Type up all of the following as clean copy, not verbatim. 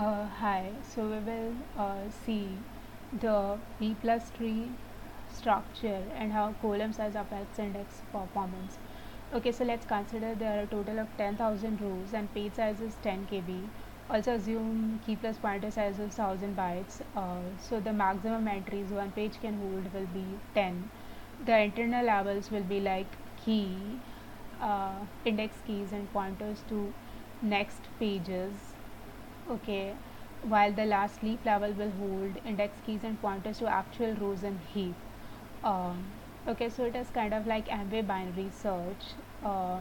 Hi, so we will see the B plus tree structure and how column size affects index performance. Okay, so let's consider there are a total of 10,000 rows and page size is 10 KB. Also assume key plus pointer size is 1000 bytes. So the maximum entries one page can hold will be 10. The internal labels will be like key, index keys and pointers to next pages. Okay, while the last leaf level will hold index keys and pointers to actual rows in heap. Um, okay, so it is kind of like Amway binary search. Uh,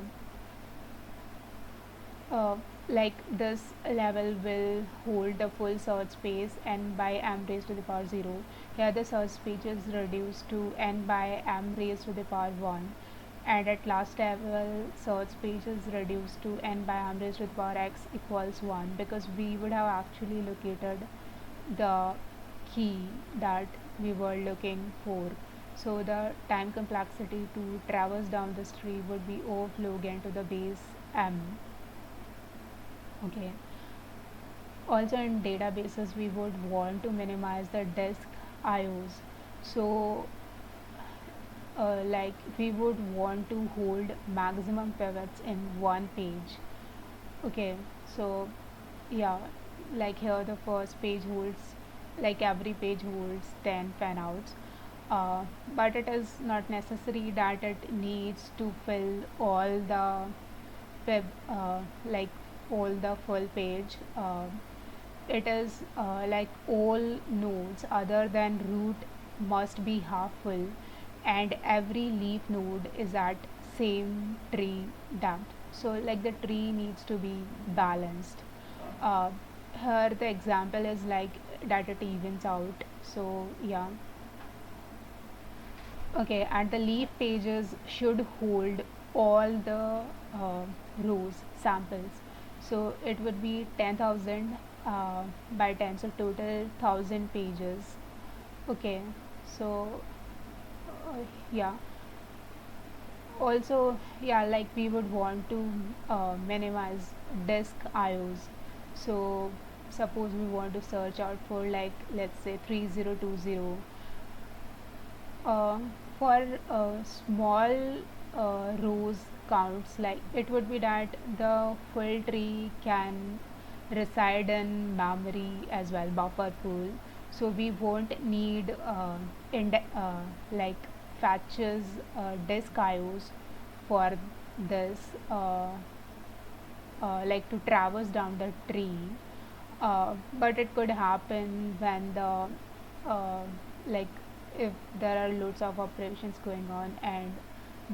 uh, like this level will hold the full search space n by m raised to the power 0. Here the search space is reduced to n by m raised to the power 1, and at last level search space is reduced to n by m raised to the power x equals 1, because we would have actually located the key that we were looking for. So the time complexity to traverse down this tree would be O of log n to the base m. Okay, also in databases we would want to minimize the disk IOs. So like we would want to hold maximum pivots in one page. Okay, so yeah, like here the first page holds, like every page holds 10 fan outs, but it is not necessary that it needs to fill all the web, like all the full page. It is like all nodes other than root must be half full, and every leaf node is at same tree depth. So like the tree needs to be balanced. uh, Here the example is like that it evens out. So yeah, okay, and the leaf pages should hold all the uh, rows samples. So it would be 10,000 by 10, so total 1000 pages. Okay, so yeah, also yeah, like we would want to minimize disk IOs. So suppose we want to search out for, like, let's say 3020. uh, for small rows counts, like it would be that the full tree can reside in memory as well, buffer pool. So we won't need like fetches disk IOs for this, like to traverse down the tree. But it could happen when the uh, like if there are loads of operations going on and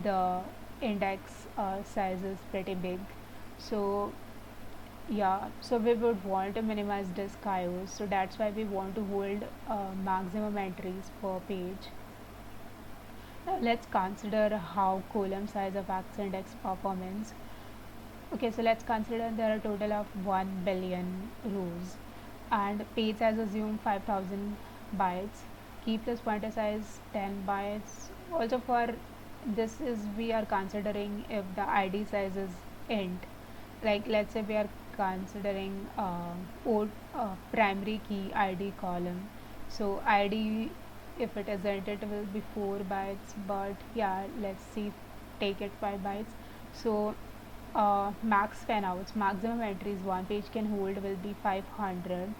the index size is pretty big. So yeah, so we would want to minimize disk IOs, so that's why we want to hold maximum entries per page. Now let's consider how column size affects index performance. Okay, so let's consider there are a total of 1 billion rows, and page size assume 5000 bytes, key plus pointer size 10 bytes. Also for this is we are considering if the ID size is int. Like let's say we are considering primary key ID column. So ID, if it is int, it will be 4 bytes, but yeah, let's see, take it 5 bytes. So max fan outs, maximum entries one page can hold will be 500.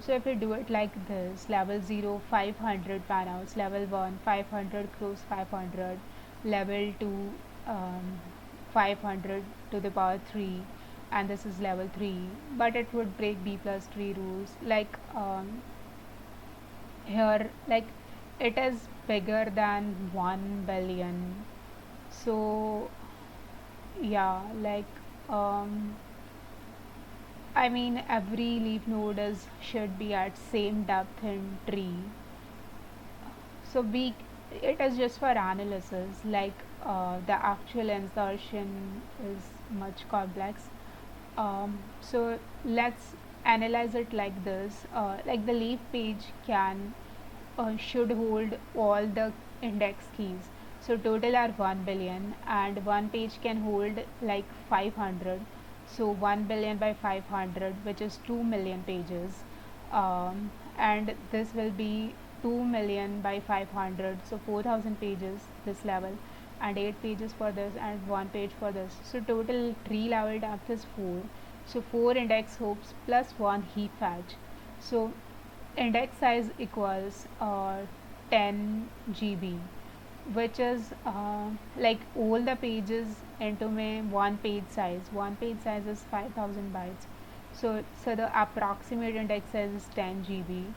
So if we do it like this, level 0 500 fan outs, level 1 500 close 500, level 2 500 to the power 3, and this is level 3, but it would break B plus tree rules. Like here, like it is bigger than 1 billion. So yeah, like um, I mean every leaf node is should be at same depth in tree. So we, it is just for analysis, like the actual insertion is much complex. So let's analyze it like this, like the leaf page can should hold all the index keys. So total are 1 billion and one page can hold like 500. so 1 billion by 500, which is 2 million pages, and this will be 2 million by 500, so 4000 pages this level, and 8 pages for this and 1 page for this. So total tree level depth is 4, so 4 index hooks plus 1 heap fetch. So index size equals 10 GB, which is like all the pages into my one page size is 5000 bytes, so the approximate index size is 10 GB.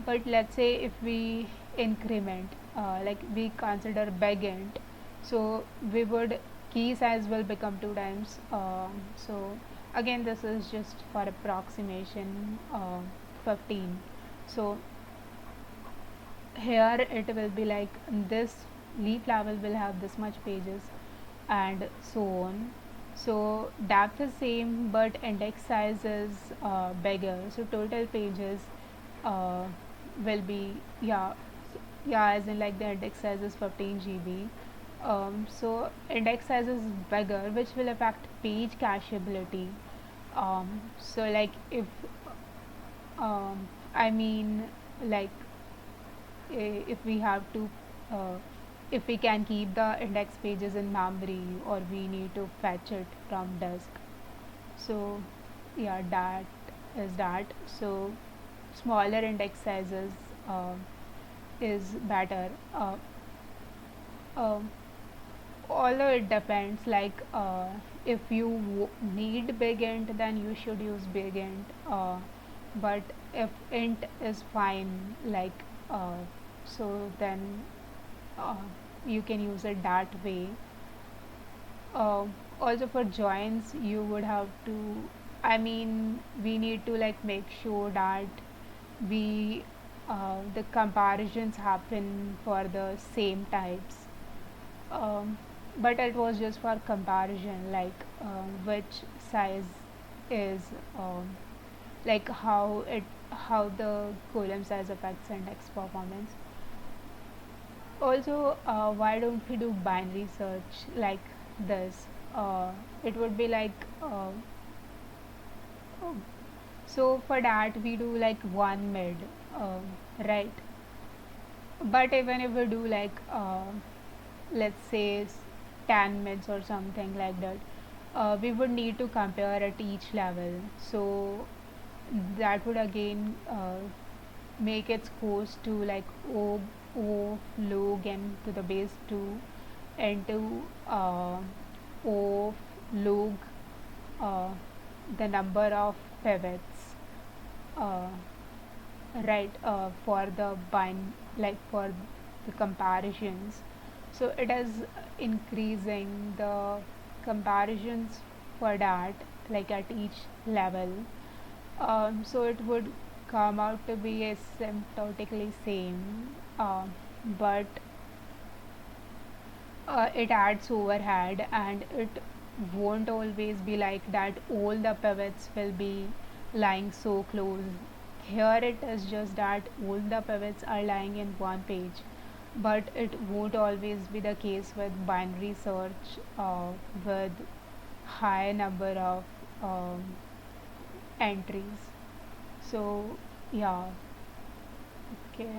But let's say if we increment, like we consider big int, so we would key size will become 2 times, so again this is just for approximation, 15. So here it will be like this leaf level will have this much pages and so on. So depth is same but index size is bigger, so total pages uh, will be, yeah, as in like the index size is 15 GB. So index size is bigger, which will affect page cacheability. So like if I mean, like if we have to, uh, if we can keep the index pages in memory or we need to fetch it from disk. So yeah, that is that. So smaller index sizes is better. Um Although it depends, like if you need big int, then you should use big int, but if int is fine, like so then uh, you can use it that way. Also for joins you would have to, I mean, we need to like make sure that we the comparisons happen for the same types, um, but it was just for comparison, like which size is, like how the column size affects index performance. Also, why don't we do binary search like this? It would be like, um, so for that we do like one mid, right? But even if we do like, let's say 10 mids or something like that, we would need to compare at each level, so that would again make its course to like o log n to the base 2 into o log uh, the number of pivots, uh, right, for the bind, like for the comparisons. So it is increasing the comparisons for that, like at each level. So it would come out to be asymptotically same, but it adds overhead, and it won't always be like that all the pivots will be lying so close. Here it is just that all the pivots are lying in one page, but it won't always be the case with binary search, with high number of entries. So yeah, okay.